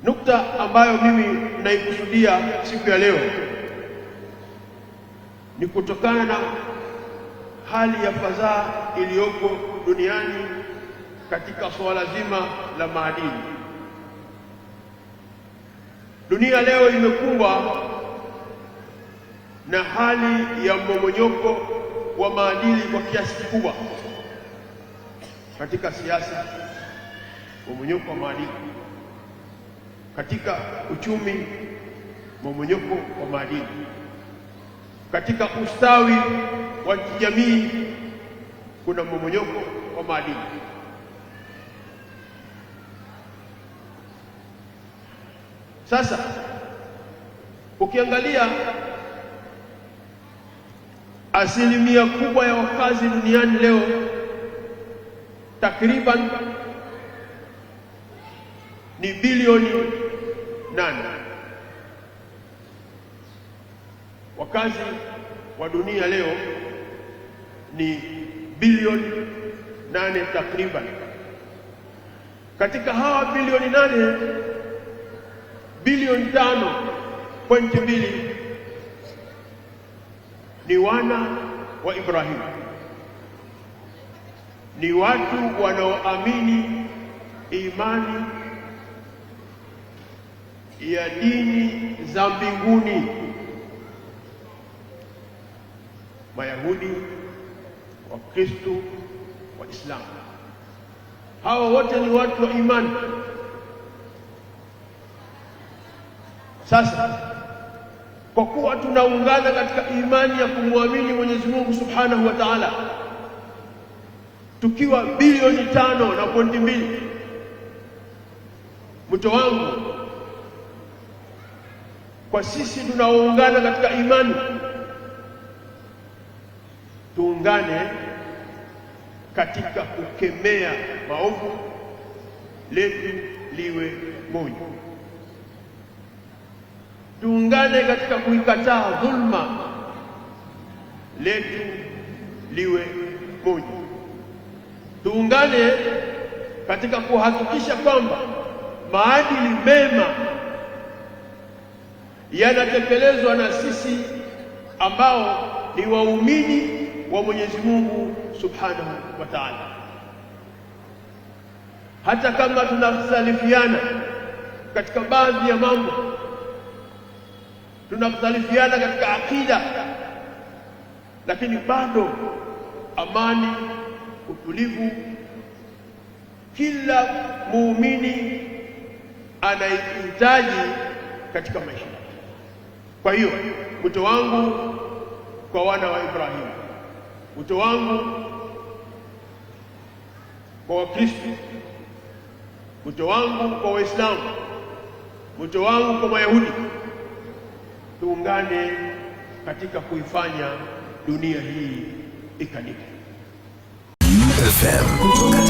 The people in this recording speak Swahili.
Nukta ambayo mimi naikusudia siku ya leo ni kutokana na hali ya fadhaa iliyoko duniani katika swala zima la maadili. Dunia leo imekumbwa na hali ya mmomonyoko wa maadili kwa kiasi kikubwa. Katika siasa, mmomonyoko wa maadili; katika uchumi, mmomonyoko wa maadili; katika ustawi wa kijamii kuna mmomonyoko wa maadili. Sasa ukiangalia asilimia kubwa ya wakazi duniani leo, takriban ni bilioni 8. Wakazi wa dunia leo ni bilioni 8 takriban. Katika hawa bilioni 8, bilioni 5.2 ni wana wa Ibrahim, ni watu wanaoamini imani ya dini za mbinguni: Mayahudi, Wakristo, Waislamu. Hawa wote ni watu wa imani. Sasa kwa kuwa tunaungana katika imani ya kumwamini Mwenyezi Mungu Subhanahu wa Ta'ala, tukiwa bilioni 5.2, mto wangu, kwa sisi tunaoungana katika imani, tuungane katika kukemea maovu, letu liwe moja. Tuungane katika kuikataa dhulma, letu liwe moja. Tuungane katika kuhakikisha kwamba maadili mema yanatekelezwa na sisi ambao ni waumini wa Mwenyezi Mungu Subhanahu wa Ta'ala. Hata kama tunakhtalifiana katika baadhi ya mambo, tunakhtalifiana katika akida, lakini bado amani, utulivu, kila muumini anahitaji katika maisha. Kwa hiyo wito wangu kwa wana wa Ibrahim, wito wangu kwa Wakristo, wito wangu kwa Waislamu, wito wangu kwa Mayahudi, tuungane katika kuifanya dunia hii ikanike. FM.